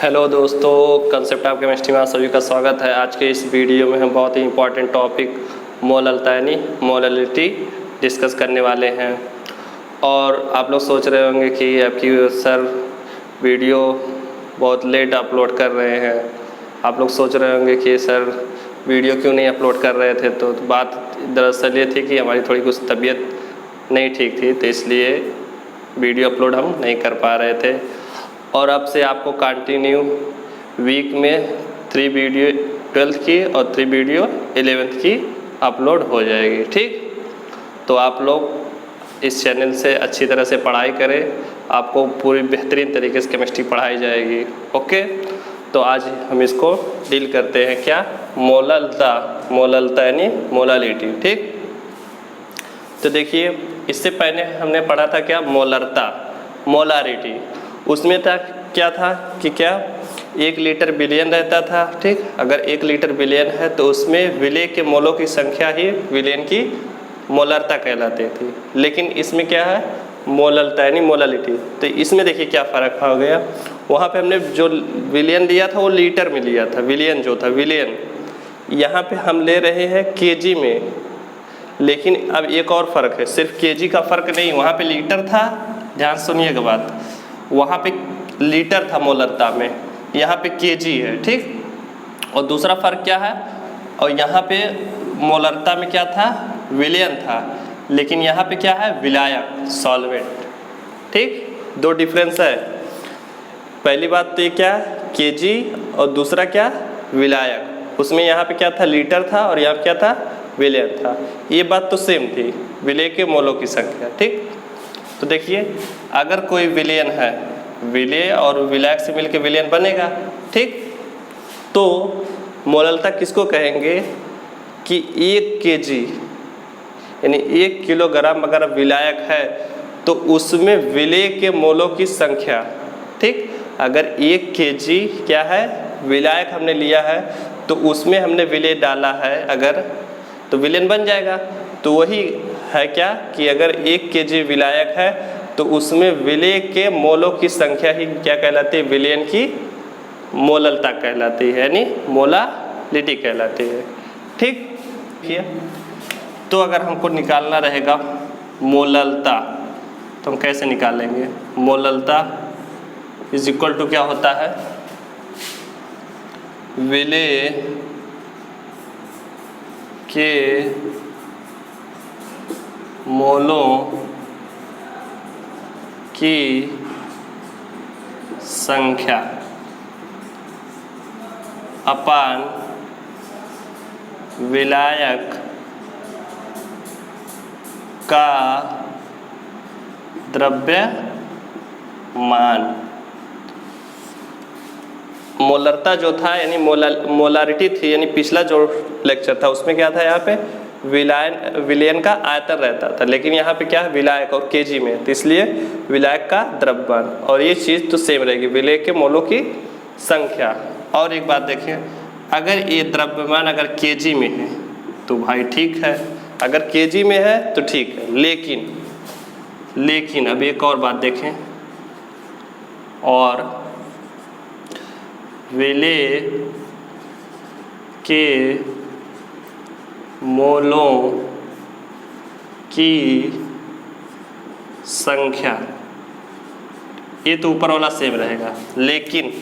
Hello दोस्तों, concept of chemistry में आप सभी का स्वागत है। आज के इस वीडियो में हम बहुत ही इम्पॉर्टेंट टॉपिक मोललता यानी मोललिटी डिस्कस करने वाले हैं। और आप लोग सोच रहे होंगे कि आपकी सर वीडियो बहुत लेट अपलोड कर रहे हैं। आप लोग सोच रहे होंगे कि सर वीडियो क्यों नहीं अपलोड कर रहे थे। तो बात दरअसल ये थी कि हमारी थोड़ी कुछ तबीयत नहीं ठीक थी, तो इसलिए वीडियो अपलोड हम नहीं कर पा रहे थे। और अब से आपको कंटिन्यू वीक में 3 वीडियो 12th की और 3 वीडियो 11th की अपलोड हो जाएगी। ठीक, तो आप लोग इस चैनल से अच्छी तरह से पढ़ाई करें, आपको पूरी बेहतरीन तरीके से केमिस्ट्री पढ़ाई जाएगी। ओके, तो आज हम इसको डील करते हैं। क्या? मोललता यानी मोलालिटी। ठीक, तो देखिए, इससे पहले हमने पढ़ा था क्या? मोलारिटी। उसमें था क्या था कि क्या 1 लीटर बिलियन रहता था। ठीक, अगर 1 लीटर बिलियन है तो उसमें विलय के मोलों की संख्या ही विलयन की मोलरता कहलाती थी। लेकिन इसमें क्या है? मोललता यानी मोलालिटी। तो इसमें देखिए क्या फ़र्क हो गया। वहाँ पे हमने जो विलियन लिया था वो लीटर में लिया था, विलियन जो था विलियन। यहाँ पे हम ले रहे हैं केजी में। लेकिन अब एक और फ़र्क है, सिर्फ केजी का फ़र्क नहीं, वहाँ पे लीटर था। ध्यान सुनिएगा बात, वहाँ पे लीटर था मोलरता में, यहाँ पे केजी है। ठीक, और दूसरा फ़र्क क्या है? और यहाँ पे मोलरता में क्या था? विलयन था, लेकिन यहाँ पे क्या है? विलायक, सॉल्वेंट। ठीक, 2 डिफरेंस है। पहली बात तो ये क्या? केजी, और दूसरा क्या? विलायक। उसमें यहाँ पे क्या था? लीटर था, और यहाँ पे क्या था? विलयन था। ये बात तो सेम थी, विलय के मोलों की संख्या। ठीक, तो देखिए, अगर कोई विलयन है, विलय और विलायक से मिलकर विलयन बनेगा। ठीक, तो मोललता किसको कहेंगे कि 1 केजी यानी 1 किलोग्राम अगर विलायक है तो उसमें विलय के मोलों की संख्या। ठीक, अगर 1 केजी क्या है? विलायक हमने लिया है, तो उसमें हमने विलय डाला है अगर, तो विलयन बन जाएगा। तो वही है क्या कि अगर 1 केजी विलायक है तो उसमें विलय के मोलों की संख्या ही क्या कहलाती है? विलयन की मोललता कहलाती है, यानी मोलालिटी कहलाती है। ठीक, तो अगर हमको निकालना रहेगा मोललता, तो हम कैसे निकालेंगे? मोललता इज इक्वल टू क्या होता है? विलय के मोलों की संख्या अपान विलायक का द्रव्यमान। मोलरता जो था यानी मोलारिटी थी, यानी पिछला जो लेक्चर था उसमें क्या था? यहाँ पे विलयन का आयतन रहता था, लेकिन यहाँ पे क्या है? विलायक और केजी में, तो इसलिए विलायक का द्रव्यमान। और ये चीज़ तो सेम रहेगी, विलय के मोलों की संख्या। और एक बात देखिए, अगर ये द्रव्यमान अगर केजी में है तो भाई ठीक है, अगर केजी में है तो ठीक है। लेकिन अब एक और बात देखें, और विलय के मोलों की संख्या, ये तो ऊपर वाला सेम रहेगा। लेकिन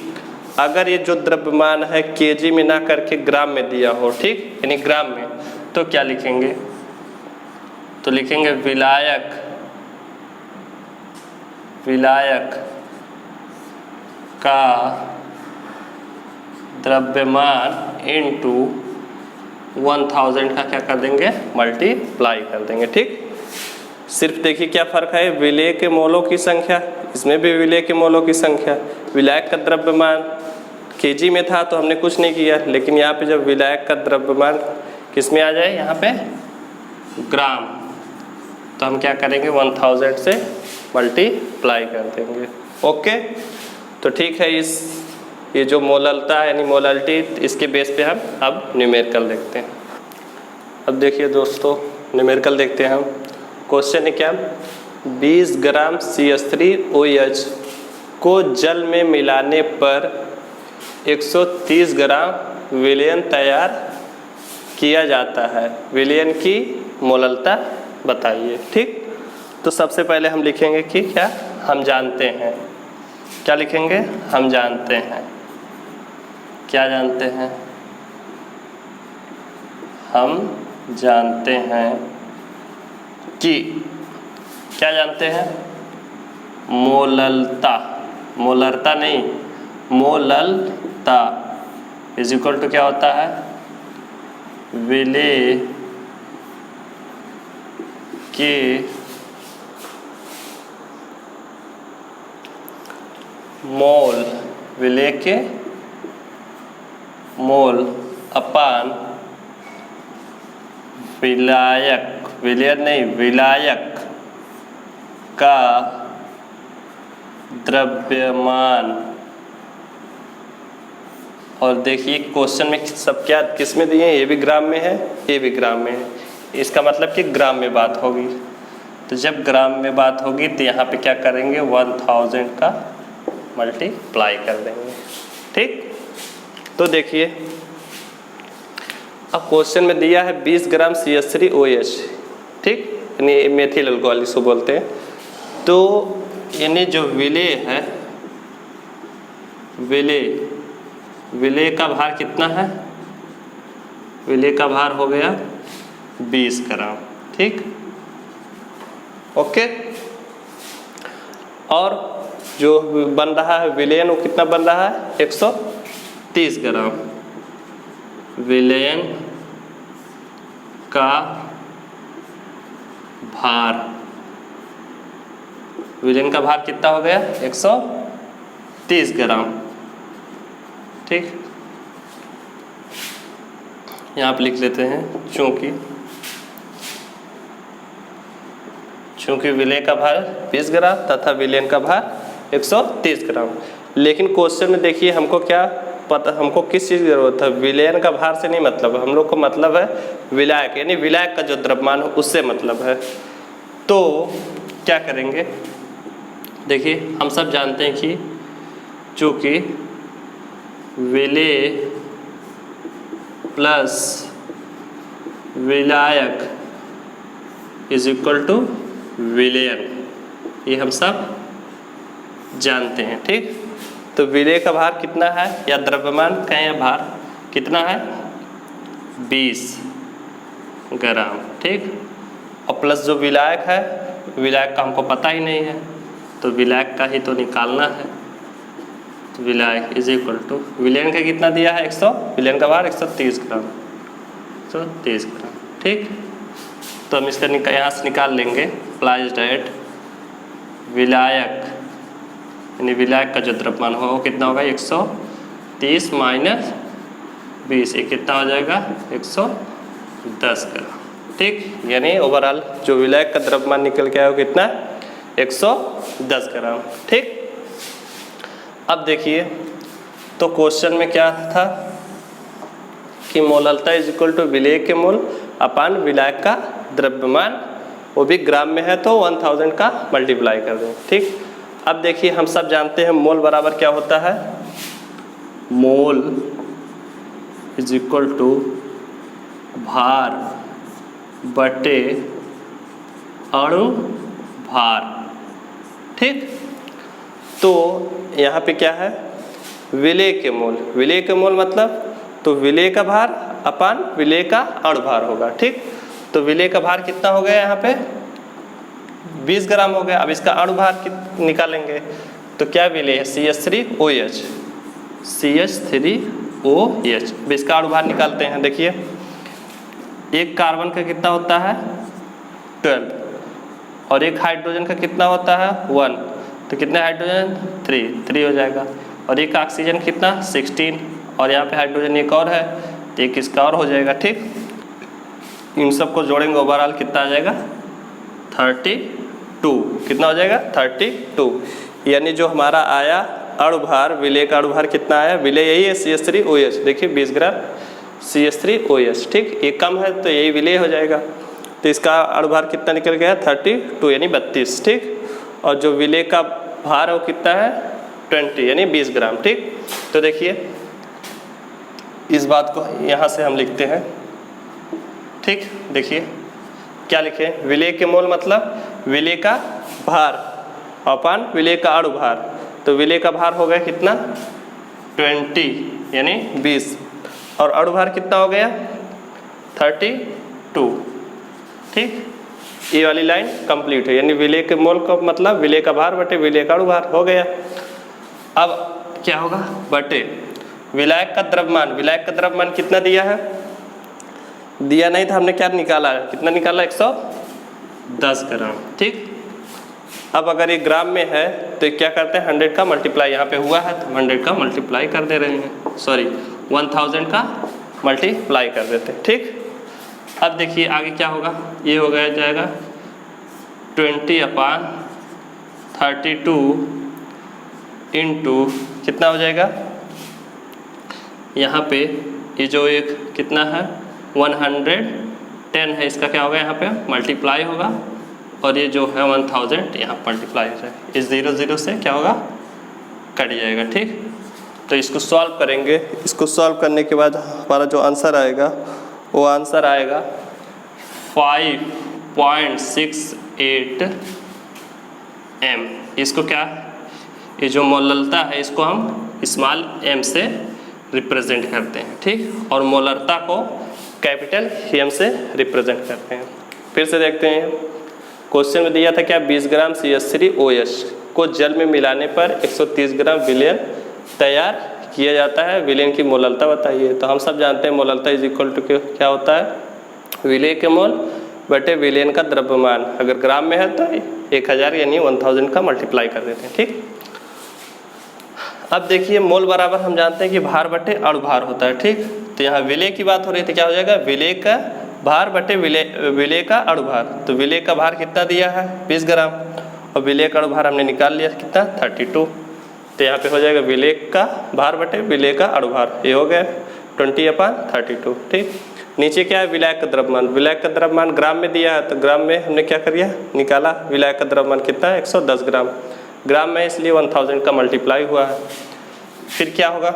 अगर ये जो द्रव्यमान है केजी में ना करके ग्राम में दिया हो, ठीक, यानी ग्राम में, तो क्या लिखेंगे? तो लिखेंगे विलायक का द्रव्यमान इंटू 1000 का क्या कर देंगे? मल्टीप्लाई कर देंगे। ठीक, सिर्फ देखिए क्या फ़र्क है? विलय के मोलों की संख्या, इसमें भी विलय के मोलों की संख्या। विलायक का द्रव्यमान केजी में था तो हमने कुछ नहीं किया, लेकिन यहाँ पे जब विलायक का द्रव्यमान किस में आ जाए? यहाँ पे ग्राम, तो हम क्या करेंगे? 1000 से मल्टीप्लाई कर देंगे। ओके, तो ठीक है, ये जो मोललता है यानी मोलालिटी, इसके बेस पे हम अब न्यूमेरिकल देखते हैं। अब देखिए दोस्तों, न्यूमेरिकल देखते हैं हम। क्वेश्चन है क्या? 20 ग्राम CH3OH को जल में मिलाने पर 130 ग्राम विलयन तैयार किया जाता है। विलयन की मोललता बताइए। ठीक, तो सबसे पहले हम लिखेंगे कि क्या हम जानते हैं। क्या लिखेंगे? हम जानते हैं। क्या जानते हैं? हम जानते हैं कि, क्या जानते हैं? मोललता, मोलरता नहीं, मोललता इज इक्वल टू क्या होता है? विलेय के मोल, विलेय के मोल अपान विलायक, विलयन नहीं विलायक का द्रव्यमान। और देखिए क्वेश्चन में सब क्या किस में दिए हैं? ये भी ग्राम में है, ये भी ग्राम में है। इसका मतलब कि ग्राम में बात होगी। तो जब ग्राम में बात होगी तो यहाँ पे क्या करेंगे? 1000 का मल्टीप्लाई कर देंगे। ठीक, तो देखिए अब क्वेश्चन में दिया है 20 ग्राम CH3OH। ठीक, यानी मेथिल अल्कोहल इसको बोलते हैं। तो यानी जो विलेय है, विलेय का भार कितना है? विलेय का भार हो गया 20 ग्राम। ठीक, ओके। और जो बन रहा है विलयन वो कितना बन रहा है? 130 ग्राम। विलयन का भार, विलयन का भार कितना हो गया? 130 ग्राम। ठीक, यहाँ पे लिख लेते हैं चूंकि विलय का भार 20 ग्राम तथा विलयन का भार 130 ग्राम। लेकिन क्वेश्चन में देखिए हमको क्या पता, हमको किस चीज़ की जरूरत है? विलयन का भार से नहीं मतलब, हम लोग को मतलब है विलायक, यानी विलायक का जो द्रव्यमान हो उससे मतलब है। तो क्या करेंगे? देखिए हम सब जानते हैं कि चूँकि विलेय प्लस विलायक इज इक्वल टू विलयन, ये हम सब जानते हैं। ठीक, तो विलेय का भार कितना है, या द्रव्यमान कहें या भार कितना है? 20 ग्राम। ठीक, और प्लस जो विलायक है, विलायक का हमको पता ही नहीं है तो विलायक का ही तो निकालना है। तो विलायक इज इक्वल टू विलयन का कितना दिया है? 100, विलयन का भार 130 ग्राम, 130 ग्राम। ठीक, तो हम इसका यहाँ से निकाल लेंगे अप्लाइज डेट विलायक, यानी विलायक का जो द्रव्यमान हो वो कितना होगा? 130 माइनस 20, ये कितना हो जाएगा? 110 ग्राम। ठीक, यानी ओवरऑल जो विलायक का द्रव्यमान निकल के आया वो कितना? 110 ग्राम। ठीक, अब देखिए तो क्वेश्चन में क्या था कि मोललता इज इक्वल टू विलेय के मोल अपान विलायक का द्रव्यमान, वो भी ग्राम में है तो 1000 का मल्टीप्लाई कर दें। ठीक, अब देखिए हम सब जानते हैं मोल बराबर क्या होता है? मोल इज इक्वल टू भार बटे अणु भार। ठीक, तो यहाँ पे क्या है? विलेय के मोल, विलेय के मोल मतलब तो विलेय का भार अपान विलेय का अणु भार होगा। ठीक, तो विलेय का भार कितना हो गया? यहाँ पे 20 ग्राम हो गया। अब इसका अणु भार निकालेंगे तो क्या विलेय है? CH3OH, CH3OH। अब इसका अणु भार निकालते हैं। देखिए एक कार्बन का कितना होता है? 12, और एक हाइड्रोजन का कितना होता है? 1, तो कितने हाइड्रोजन? 3 हो जाएगा। और एक ऑक्सीजन कितना? 16, और यहाँ पे हाइड्रोजन एक और है तो एक इसका और हो जाएगा। ठीक, इन सबको जोड़ेंगे ओवरऑल कितना आ जाएगा? 32। कितना हो जाएगा? 32। यानी जो हमारा आया अणु भार, विलेय का अणु भार कितना आया? विलेय यही है CH3OH, देखिए 20 ग्राम CH3OH। ठीक, ये कम है तो यही विलेय हो जाएगा। तो इसका अणु भार कितना निकल गया? 32 यानी 32। ठीक, और जो विलेय का भार है वो कितना है? 20 यानी 20 ग्राम। ठीक, तो देखिए इस बात को यहाँ से हम लिखते हैं। ठीक, देखिए क्या लिखे, विलेय के मोल मतलब विलेय का भार अपन विलेय का अणु भार। तो विलेय का भार हो गया कितना 20 यानी 20 और अणु भार कितना हो गया 32। ठीक, ये वाली लाइन कंप्लीट है, यानी विलेय के मोल का मतलब विलेय का भार बटे विलेय का अणु भार हो गया। अब क्या होगा बटे विलायक का द्रव्यमान। विलायक का द्रव्यमान कितना दिया है, दिया नहीं था, हमने क्या निकाला है, कितना निकाला 110 ग्राम। ठीक, अब अगर ये ग्राम में है तो क्या करते हैं 100 का मल्टीप्लाई, यहाँ पे हुआ है तो 100 का मल्टीप्लाई कर दे रहे हैं, सॉरी 1000 का मल्टीप्लाई कर देते हैं। ठीक, अब देखिए आगे क्या होगा, ये हो गया जाएगा 20/32 इंटू कितना हो जाएगा, यहाँ पे ये जो एक कितना है 110 है, इसका क्या होगा यहाँ पे मल्टीप्लाई होगा और ये जो है 1000 यहाँ मल्टीप्लाई हो जाएगा, इस 0 से क्या होगा कट जाएगा। ठीक, तो इसको सॉल्व करेंगे, इसको सॉल्व करने के बाद हमारा जो आंसर आएगा वो आंसर आएगा 5.68 m। इसको क्या, ये जो मोललता है इसको हम स्मॉल m से रिप्रेजेंट करते हैं। ठीक, और मोलरता को कैपिटल M से रिप्रेजेंट करते हैं। फिर से देखते हैं, क्वेश्चन में दिया था क्या 20 ग्राम CH3OH को जल में मिलाने पर 130 ग्राम विलेन तैयार किया जाता है, विलेन की मोललता बताइए। तो हम सब जानते हैं मोललता इज इक्वल टू क्या होता है, विलेय के मोल बटे विलेन का द्रव्यमान। अगर ग्राम में है तो 1000 यानी 1000 का मल्टीप्लाई कर देते हैं। ठीक, अब देखिए मोल बराबर हम जानते हैं कि भार बटे अणु भार होता है। ठीक, तो यहाँ विलेय की बात हो रही थी, क्या हो जाएगा विलेय का भार बटे विलेय का अणु भार। तो विलेय का भार कितना दिया है 20 ग्राम और विलेय का अणु भार हमने निकाल लिया कितना 32। तो यहाँ पे हो जाएगा विलेय का भार बटे विलेय का अणु भार, ये हो गया 20/32। ठीक, नीचे क्या है विलायक का द्रव्यमान। विलायक का द्रव्यमान ग्राम में दिया है तो ग्राम में हमने क्या कर दिया निकाला, विलायक का द्रव्यमान कितना है 110 ग्राम, ग्राम में इसलिए 1000 का मल्टीप्लाई हुआ है। फिर क्या होगा,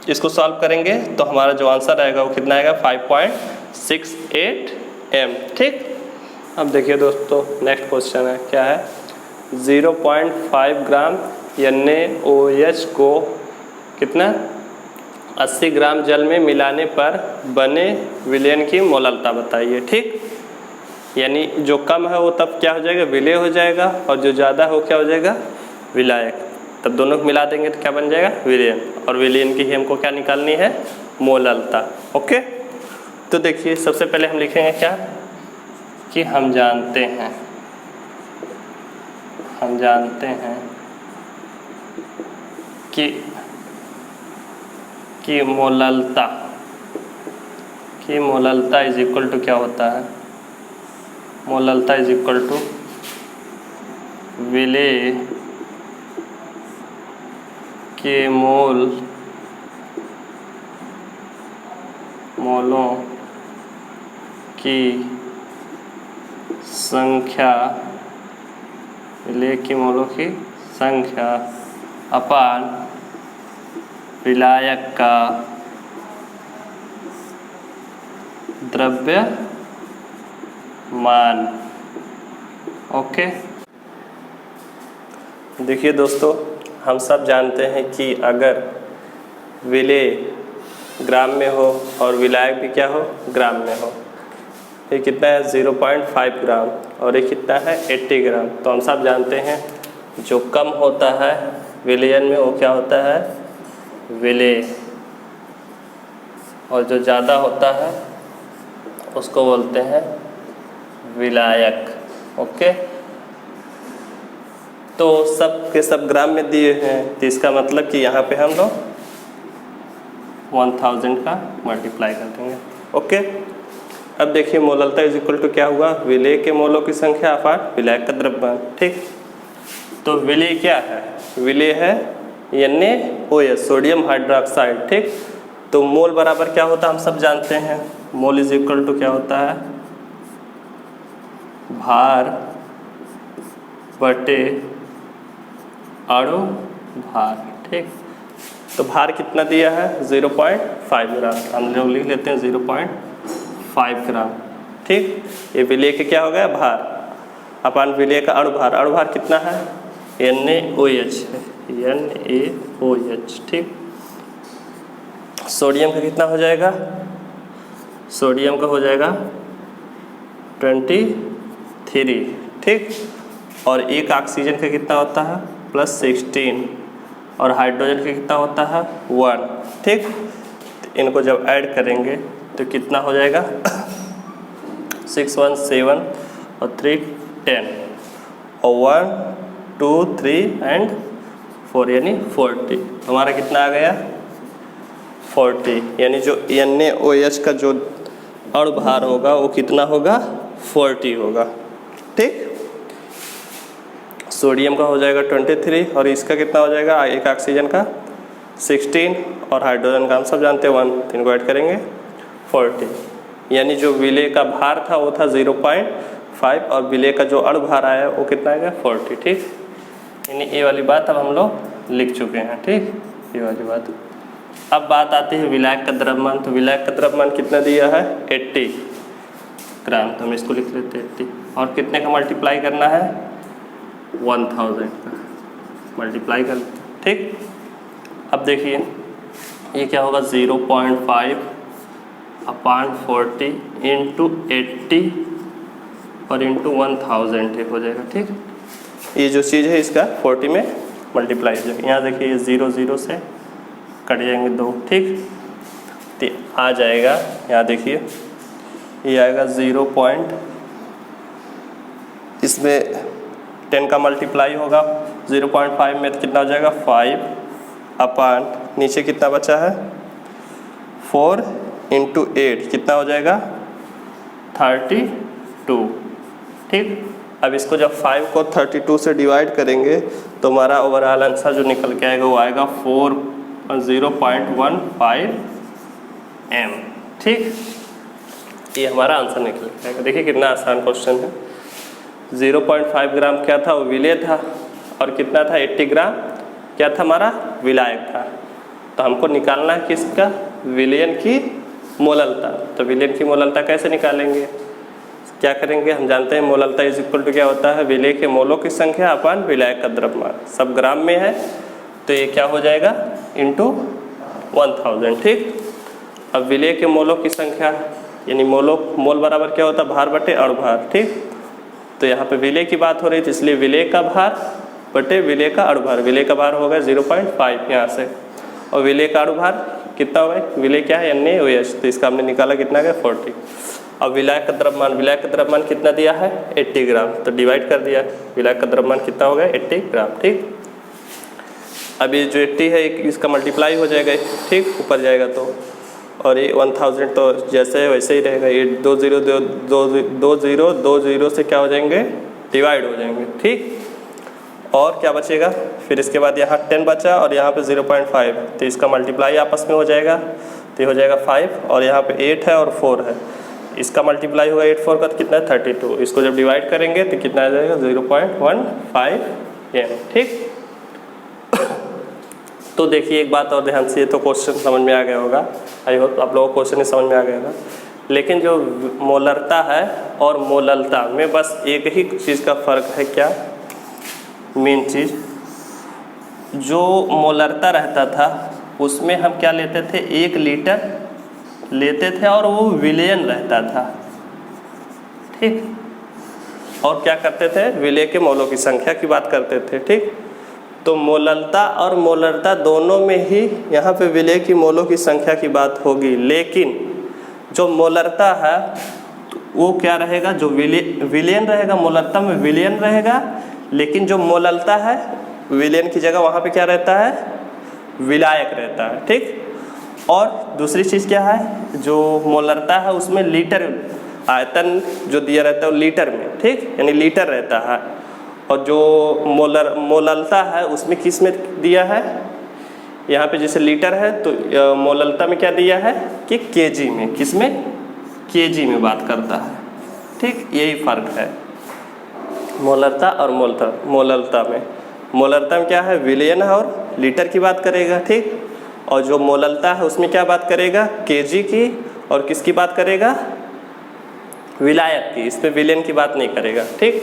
इसको सॉल्व करेंगे तो हमारा जो आंसर आएगा वो कितना आएगा 5.68 m। ठीक, अब देखिए दोस्तों नेक्स्ट क्वेश्चन है, क्या है 0.5 ग्राम NaOH को कितना 80 ग्राम जल में मिलाने पर बने विलेन की मोललता बताइए। ठीक, यानी जो कम है वो तब क्या हो जाएगा विलेय हो जाएगा और जो ज़्यादा है वो क्या हो जाएगा विलायक। तब दोनों को मिला देंगे तो क्या बन जाएगा विलेन, और विलेन की ही हमको क्या निकालनी है मोललता। ओके, तो देखिए सबसे पहले हम लिखेंगे क्या कि हम जानते हैं कि मोललता इज इक्वल टू क्या होता है, मोललता इज इक्वल टू विलेय के मोलों की संख्या, विलेय की मोलों की संख्या अपान विलायक का द्रव्यमान। ओके, देखिए दोस्तों हम सब जानते हैं कि अगर विलेय ग्राम में हो और विलायक भी क्या हो ग्राम में हो, ये कितना है 0.5 ग्राम और ये कितना है 80 ग्राम। तो हम सब जानते हैं जो कम होता है विलयन में वो क्या होता है विलेय, और जो ज़्यादा होता है उसको बोलते हैं विलायक। ओके, तो सब के सब ग्राम में दिए हैं तो इसका मतलब कि यहाँ पे हम लोग 1000 का मल्टीप्लाई कर देंगे। ओके, अब देखिए मोललता इज इक्वल टू क्या हुआ विलेय के मोलों की संख्या अपान विलायक का द्रव्यमान। ठीक, तो विलेय क्या है, विलेय है NaOH सोडियम हाइड्रोक्साइड। ठीक, तो मोल बराबर क्या होता है हम सब जानते हैं, मोल इज इक्वल टू क्या होता है भार बटे अणु भार। ठीक, तो भार कितना दिया है 0.5 ग्राम, हम लोग लिख लेते हैं 0.5 ग्राम। ठीक, ये विलेय के क्या हो गया भार अपन विलेय का अणुभार। अणुभार कितना है NaOH है, NaOH। ठीक, सोडियम का कितना हो जाएगा, सोडियम का हो जाएगा 23। ठीक, और एक ऑक्सीजन का कितना होता है +16 और हाइड्रोजन का कितना होता है 1। ठीक, तो इनको जब ऐड करेंगे तो कितना हो जाएगा 6 1 7 और 3 10 और 1 2 3 एंड 4 यानी 40। हमारा कितना आ गया 40, यानी जो NaOH का जो अणुभार होगा वो कितना होगा 40 होगा। ठीक, सोडियम का हो जाएगा 23 और इसका कितना हो जाएगा एक ऑक्सीजन का 16 और हाइड्रोजन का हम सब जानते हैं 1, तो इनको ऐड करेंगे 40। यानी जो विलेय का भार था वो था 0.5 और विलेय का जो अणुभार आया वो कितना आएगा 40। ठीक, यानी ये वाली बात अब हम लोग लिख चुके हैं। ठीक, ये वाली बात। अब बात आती है विलायक का द्रव्यमान। तो विलायक का द्रव्यमान कितना दिया है 80 ग्राम, तो हम इसको लिख लेते हैं 80 और कितने का मल्टीप्लाई करना है 1000 का मल्टीप्लाई कर लेते हैं। ठीक, अब देखिए ये क्या होगा 0.5 अपॉन 40 इंटू 80 और इंटू 1000 ठीक हो जाएगा। ठीक, ये जो चीज़ है इसका 40 में मल्टीप्लाई हो जाएगा। यहाँ देखिए 0 0 से कट जाएंगे 2। ठीक, तो आ जाएगा यहाँ देखिए ये आएगा 0. इसमें 10 का मल्टीप्लाई होगा 0.5 में, तो कितना हो जाएगा 5 अपॉन नीचे कितना बचा है 4 इंटू 8 कितना हो जाएगा 32। ठीक, अब इसको जब 5 को 32 से डिवाइड करेंगे तो हमारा ओवरऑल आंसर जो निकल के आएगा वो आएगा 0.15 m। ठीक, ये हमारा आंसर निकल के आएगा। देखिए कितना आसान क्वेश्चन है। 0.5 ग्राम क्या था वो विलेय था और कितना था 80 ग्राम क्या था हमारा विलायक था। तो हमको निकालना है किसका विलयन की मोललता। तो विलयन की मोललता कैसे निकालेंगे, क्या करेंगे, हम जानते हैं मोललता इज इक्वल टू क्या होता है विलेय के मोलों की संख्या अपन विलायक का द्रव्यमान। सब ग्राम में है तो ये क्या हो जाएगा इंटू 1000। ठीक, अब विलेय के मोलों की संख्या यानी मोल बराबर क्या होता है भार बटे अणुभार। ठीक, तो यहाँ पे विलेय की बात हो रही थी इसलिए विलेय का भार बटे विलेय का अणुभार। विलेय का भार होगा 0.5 यहाँ से और विलेय का अणुभार कितना होगा, विलेय क्या है NaOH, तो इसका हमने निकाला कितना गया 40। अब विलायक का द्रव्यमान कितना दिया है 80 ग्राम, तो डिवाइड कर दिया। विलायक का द्रव्यमान कितना हो गया 80 ग्राम। ठीक, अब ये जो 80 है इसका मल्टीप्लाई हो जाएगा। ठीक, ऊपर जाएगा तो, और ये 1000 तो जैसे है वैसे ही रहेगा। ये 2 0 से क्या हो जाएंगे डिवाइड हो जाएंगे। ठीक, और क्या बचेगा फिर इसके बाद यहाँ 10 बचा और यहाँ पे 0.5, तो इसका मल्टीप्लाई आपस में हो जाएगा, तो ये हो जाएगा 5 और यहाँ पे 8 है और 4 है, इसका मल्टीप्लाई होगा 8 4 का तो कितना है 32। इसको जब डिवाइड करेंगे तो कितना आ जाएगा 0.15 m। ठीक, तो देखिए एक बात और ध्यान से, ये तो क्वेश्चन समझ में आ गया होगा, आई होप आप लोगों को क्वेश्चन ही समझ में आ गया होगा। लेकिन जो मोलरता है और मोललता में बस एक ही चीज़ का फर्क है, क्या मेन चीज़, जो मोलरता रहता था उसमें हम क्या लेते थे 1 लीटर लेते थे और वो विलयन रहता था। ठीक, और क्या करते थे विलेय के मोलों की संख्या की बात करते थे। ठीक, तो मोललता और मोलरता दोनों में ही यहाँ पे विलेय की मोलों की संख्या की बात होगी, लेकिन जो मोलरता है वो क्या रहेगा, जो विलयन रहेगा, मोलरता में विलयन रहेगा, लेकिन जो मोललता है विलयन की जगह वहाँ पे क्या रहता है विलायक रहता है। ठीक, और दूसरी चीज़ क्या है, जो मोलरता है उसमें लीटर आयतन जो दिया रहता है वो लीटर में। ठीक, यानी लीटर रहता है, और जो मोललता है उसमें किस में दिया है, यहाँ पे जैसे लीटर है तो मोललता में क्या दिया है कि केजी में, किस में केजी में बात करता है। ठीक, यही फर्क है मोलरता और मोललता में। मोलरता में क्या है विलयन है और लीटर की बात करेगा। ठीक, और जो मोललता है उसमें क्या बात करेगा, केजी की, और किसकी बात करेगा, विलायक की। इसमें विलेन की बात नहीं करेगा। ठीक,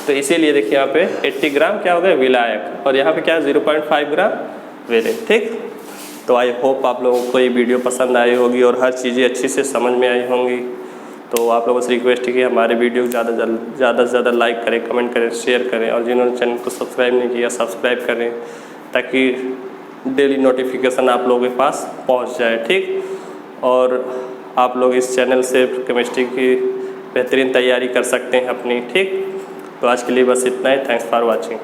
तो इसीलिए देखिए यहाँ पे 80 ग्राम क्या हो गया, विलायक, और यहाँ पे क्या है 0.5 ग्राम विलेन। ठीक, तो आई होप आप लोगों को ये वीडियो पसंद आई होगी और हर चीज़ें अच्छी से समझ में आई होंगी। तो आप लोगों से रिक्वेस्ट है कि हमारे वीडियो ज़्यादा से ज़्यादा लाइक करें, कमेंट करें, शेयर करें, और जिन्होंने चैनल को सब्सक्राइब नहीं किया सब्सक्राइब करें, ताकि डेली नोटिफिकेशन आप लोगों के पास पहुंच जाए। ठीक, और आप लोग इस चैनल से केमिस्ट्री की बेहतरीन तैयारी कर सकते हैं अपनी। ठीक, तो आज के लिए बस इतना ही। Thanks for watching.